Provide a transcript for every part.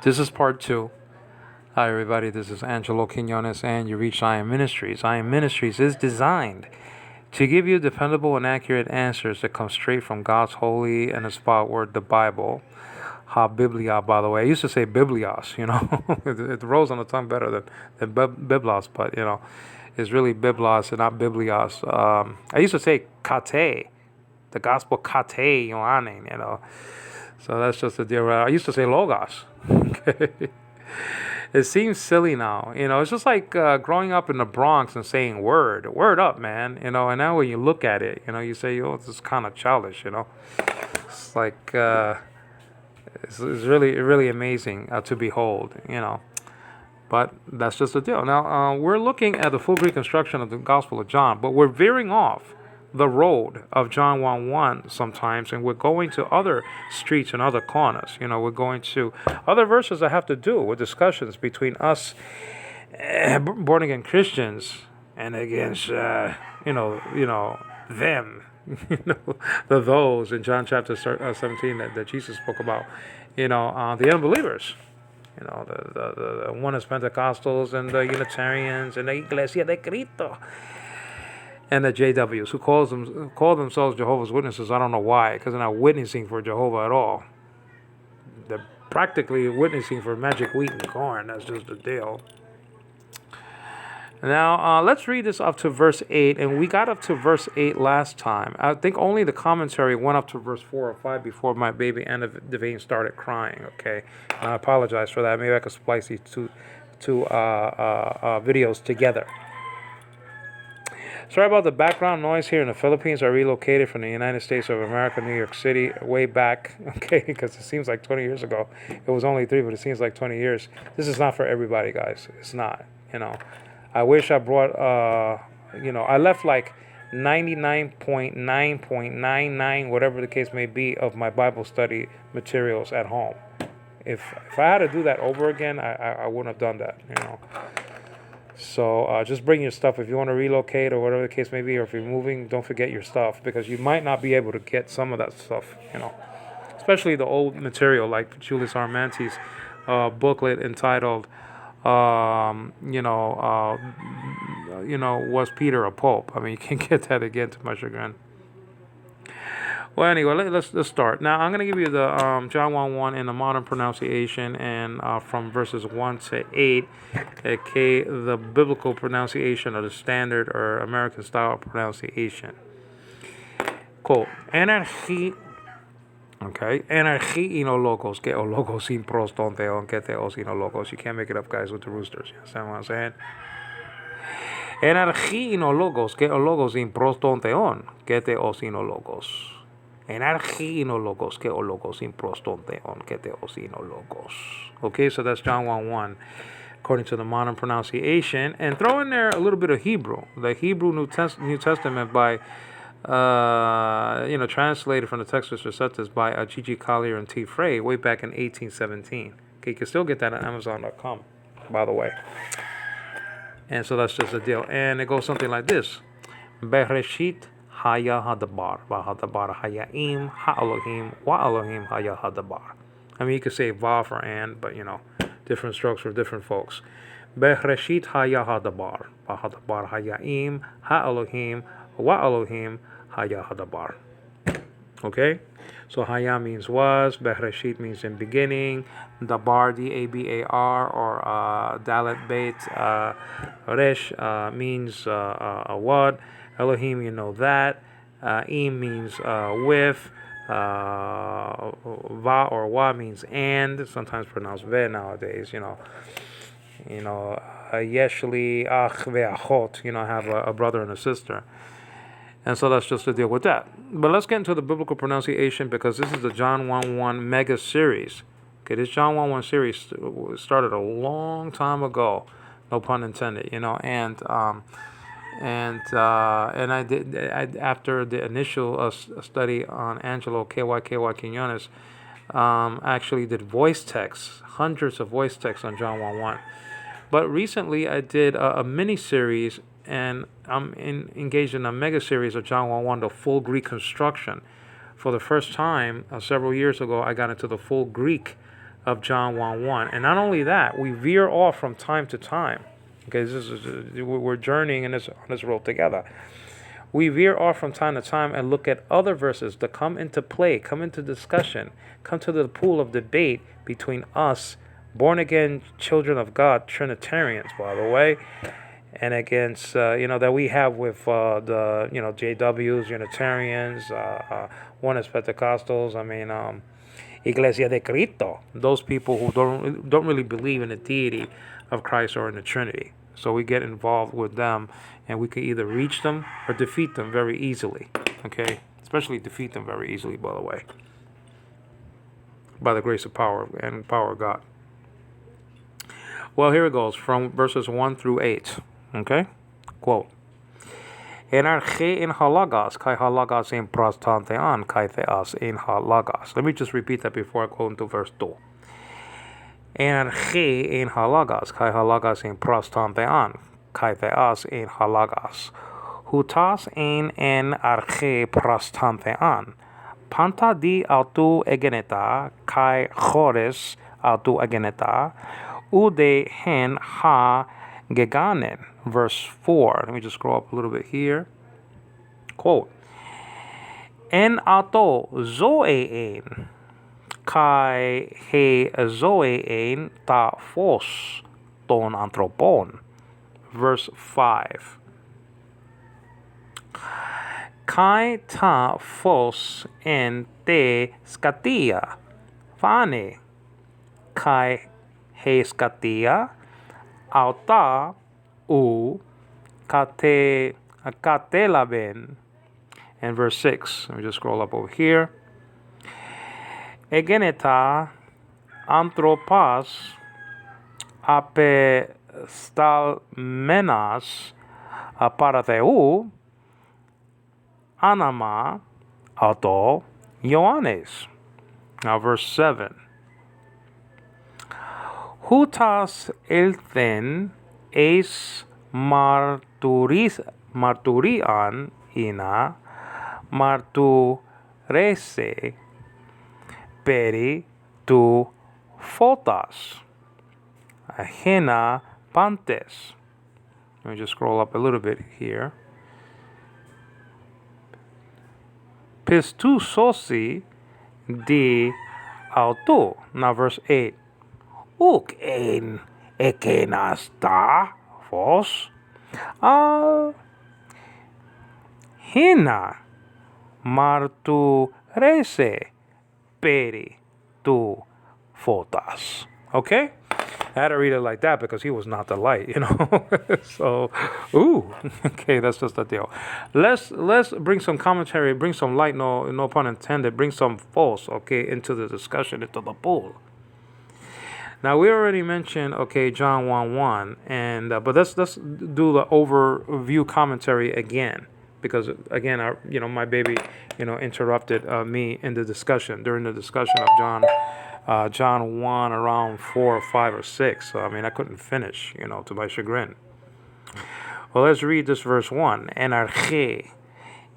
This is part two. Hi, everybody. This is Angelo Quinones, and you reach I Am Ministries. I Am Ministries is designed to give you dependable and accurate answers that come straight from God's holy and inspired word, the Bible. Ha Biblia, by the way. I used to say Biblios, it rolls on the tongue better than Biblos, but, it's really Biblos and not Biblios. I used to say Kate, the gospel Kate Ioannin. So that's just the deal. I used to say Logos. Okay. It seems silly now. It's just like growing up in the Bronx and saying word up, man. And now when you look at it, you say, this is kind of childish, It's like, it's really amazing to behold. But that's just the deal. Now, we're looking at the full reconstruction of the Gospel of John, but we're veering off the road of John 1:1 sometimes, and we're going to other streets and other corners. We're going to other verses that have to do with discussions between us born again Christians and against them, the those in John chapter 17 that Jesus spoke about, the unbelievers. The Oneness Pentecostals and the Unitarians and the Iglesia de Cristo. And the JWs who call themselves Jehovah's Witnesses. I don't know why, because they're not witnessing for Jehovah at all. They're practically witnessing for magic wheat and corn. That's just the deal. Now, let's read this up to verse 8. And we got up to verse 8 last time. I think only the commentary went up to verse 4 or 5 before my baby Anna Devane started crying, okay? And I apologize for that. Maybe I could splice these two videos together. Sorry about the background noise here in the Philippines. I relocated from the United States of America, New York City, way back, okay, because it seems like 20 years ago. It was only 3, but it seems like 20 years. This is not for everybody, guys. It's not, I wish I brought, I left like 99.9.99, whatever the case may be, of my Bible study materials at home. If I had to do that over again, I wouldn't have done that, So just bring your stuff if you want to relocate or whatever the case may be, or if you're moving, don't forget your stuff, because you might not be able to get some of that stuff, especially the old material like Julius Armanti's booklet entitled, Was Peter a Pope? I mean, you can't get that again to my chagrin. Well, anyway, let's start. Now, I'm going to give you the John 1:1 in the modern pronunciation, and from verses 1 to 8, okay, the biblical pronunciation or the standard or American style pronunciation. Cool. Energy. Okay. Energy no logos. Que o logos sin prostonteon. Que te os no logos. You can't make it up, guys, with the roosters. You understand what I'm saying? Energy no logos. Que o logos sin prostonteon. Que te os no logos. Energy no logos, que o logos in prostonteon, que te osino logos. Okay, so that's John 1:1, according to the modern pronunciation. And throw in there a little bit of Hebrew. The Hebrew New Testament by, translated from the Textus Receptus by Gigi Collier and T. Frey way back in 1817. Okay, you can still get that on Amazon.com, by the way. And so that's just the deal. And it goes something like this. Bereshit Haya Hadabar, Hadabar Hayaim, Ha Elohim, Wa Elohim Haya Hadabar. I mean, you could say Va for and, but different strokes for different folks. Bereshit Haya Hadabar, Hadabar Hayaim, Ha Elohim, Wa Elohim Haya Hadabar. Okay? So Haya means was, Bereshit means in beginning, Dabar, D-A-B-A-R, or Dalet Beit Resh means what? Elohim, you know that. Im means with. Va or wa means and. Sometimes pronounced ve nowadays. Yeshli ach ve'achot. Have a brother and a sister. And so that's just to deal with that. But let's get into the biblical pronunciation, because this is the John 1:1 mega series. Okay, this John 1:1 series started a long time ago. No pun intended. And I did after the initial study on Angelo KYKY Quinones, actually did voice texts, hundreds of voice texts on John 1:1. But recently I did a mini series, and I'm engaged in a mega series of John 1:1, the full Greek construction. For the first time several years ago, I got into the full Greek of John 1:1. And not only that, we veer off from time to time. Okay, we're journeying on this road together. We veer off from time to time and look at other verses that come into play, come into discussion, come to the pool of debate between us, born again children of God, Trinitarians, by the way, and against that we have with the JWs, Unitarians, Oneness Pentecostals. I mean, Iglesia de Cristo. Those people who don't really believe in the deity of Christ or in the Trinity. So we get involved with them, and we can either reach them or defeat them very easily. Okay, especially defeat them very easily, by the way, by the grace of power and power of God. Well, here it goes from verses 1 through 8. Okay, quote. Enarche in halagas, kai halagas in prastantean, kai theas in halagas. Let me just repeat that before I go into verse 2. Enarche in halagas, kai halagas in prastantean, kai theas in halagas. Hutas en arche prastantean. Panta di autu egeneta, kai chores autu egeneta, ude hen ha geganen. Verse 4. Let me just scroll up a little bit here. Quote. En auto zoein kai he zoein ta phos ton anthropon. Verse 5. Kai ta phos en te scatia fane kai he scatia auta u katelaben. And verse 6. Let me just scroll up over here. Egeneta anthropas apestalmenas paratheu anama auto Ioannes. Now verse 7. Hutas elthen eis marturian ina marturese peri tu photas ahena pantes. Let me just scroll up a little bit here. Pistu sosi di auto. Now verse 8. Uk en ekenasta phos hina marturese peri tu photas. Okay? I had to read it like that because he was not the light, So, okay, that's just the deal. Let's bring some commentary, bring some light, no pun intended, bring some force, okay, into the discussion, into the pool. Now we already mentioned, okay, John 1:1, and but let's do the overview commentary again, because again, my baby, interrupted me in the discussion during the discussion of John 1 around 4 or 5 or 6. So I couldn't finish, to my chagrin. Well, let's read this verse 1. Enarche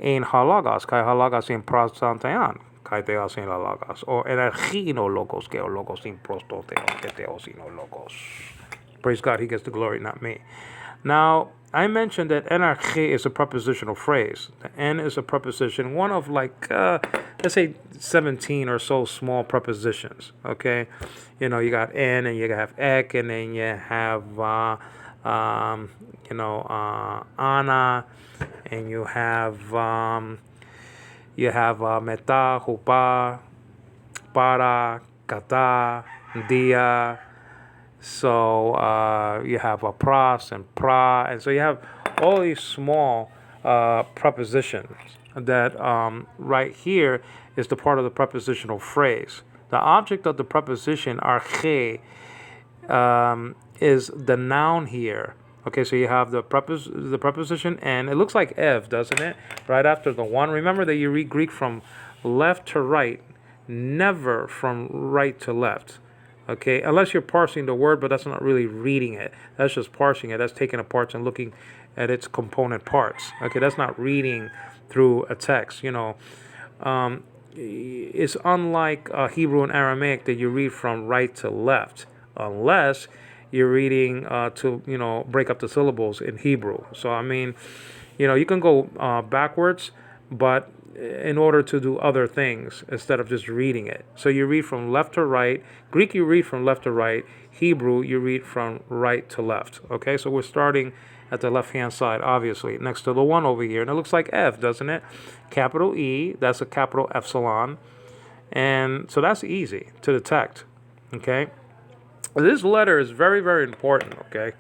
in halagas, kai halagas in prastantean. Or energino logos ke logos in prostoteo keteosino logos. Praise God, he gets the glory, not me. Now, I mentioned that energe is a prepositional phrase. The N is a preposition, one of let's say 17 or so small prepositions. Okay, you got N, and you have ek, and then you have ana, and you have meta, hupa, para, kata, dia. So you have pras and pra, and so you have all these small prepositions that right here is the part of the prepositional phrase. The object of the preposition arche is the noun here. Okay, so you have the preposition and it looks like ev, doesn't it? Right after the one. Remember that you read Greek from left to right, never from right to left. Okay, unless you're parsing the word, but that's not really reading it. That's just parsing it. That's taking apart and looking at its component parts. Okay, that's not reading through a text. it's unlike Hebrew and Aramaic that you read from right to left, unless you're reading to break up the syllables in Hebrew. So I mean, you can go backwards, but in order to do other things instead of just reading it. So you read from left to right. Greek, you read from left to right. Hebrew, you read from right to left. Okay, so we're starting at the left-hand side, obviously, next to the 1 over here. And it looks like F, doesn't it? Capital E, that's a capital epsilon. And so that's easy to detect, okay? This letter is very, very important, okay?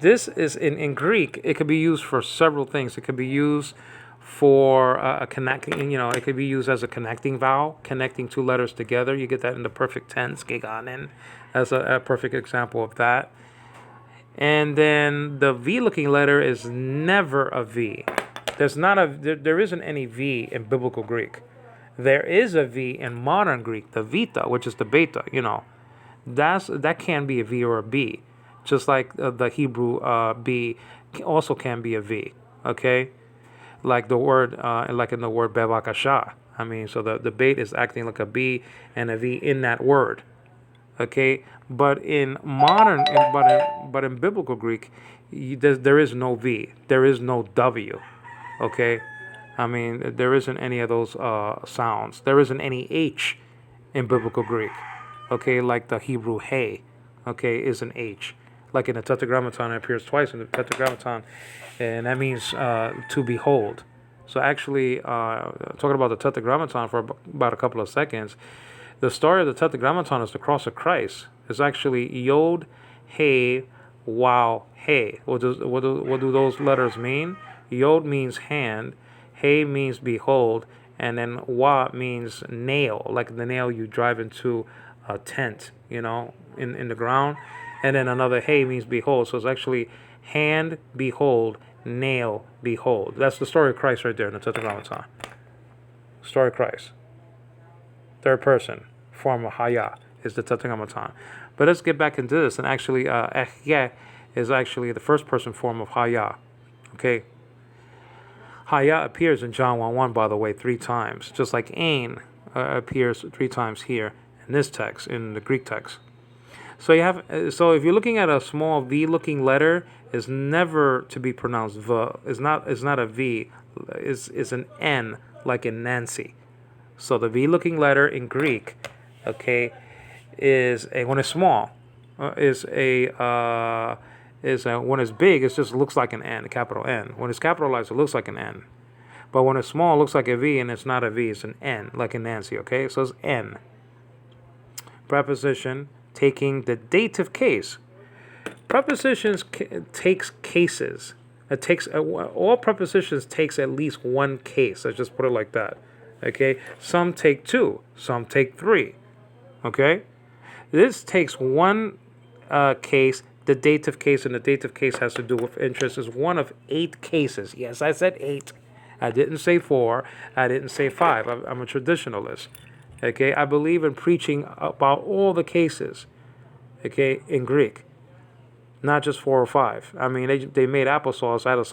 This is, in Greek, it could be used for several things. It could be used for a connecting, it could be used as a connecting vowel, connecting two letters together. You get that in the perfect tense, giganen. That's a perfect example of that. And then the V-looking letter is never a V. There isn't any V in biblical Greek. There is a V in modern Greek, the vita, which is the beta, that can be a V or a B. Just like the Hebrew B also can be a V, okay? Like the word, like in the word bevakasha. I mean, so the bait is acting like a B and a V in that word, okay? But in modern, but in biblical Greek, there is no V, there is no W, okay? I mean, there isn't any of those sounds. There isn't any H in biblical Greek, okay? Like the Hebrew hey, okay, is an H. Like in the Tetragrammaton, it appears twice in the Tetragrammaton, and that means to behold. So actually, talking about the Tetragrammaton for about a couple of seconds, the story of the Tetragrammaton is the cross of Christ. It's actually Yod, Hey, Wow, Hey. What do those letters mean? Yod means hand, Hey means behold, and then Wa means nail, like the nail you drive into a tent, in the ground. And then another Hey means behold. So it's actually hand, behold, nail, behold. That's the story of Christ right there in the Tetragrammaton. Story of Christ. Third person, form of Haya, is the Tetragrammaton. But let's get back into this. And actually, Ehye is actually the first person form of Haya. Okay? Haya appears in John 1:1, by the way, 3 times. Just like Ain appears 3 times here in this text, in the Greek text. So if you're looking at a small V-looking letter, it's never to be pronounced V. It's not a V. It's an N, like in Nancy. So the V-looking letter in Greek, okay, when it's small, when it's big, it just looks like an N, a capital N. When it's capitalized, it looks like an N. But when it's small, it looks like a V, and it's not a V. It's an N, like in Nancy. Okay, so it's N. Preposition taking the dative case. Prepositions takes cases. It takes all prepositions takes at least one case. Let's just put it like that. Okay. Some take 2. Some take 3. Okay. This takes one case. The dative case, and the dative case has to do with interest. Is one of 8 cases. Yes, I said 8. I didn't say 4. I didn't say 5. I'm a traditionalist. Okay, I believe in preaching about all the cases, okay, in Greek, not just 4 or 5. I mean, they made applesauce out of some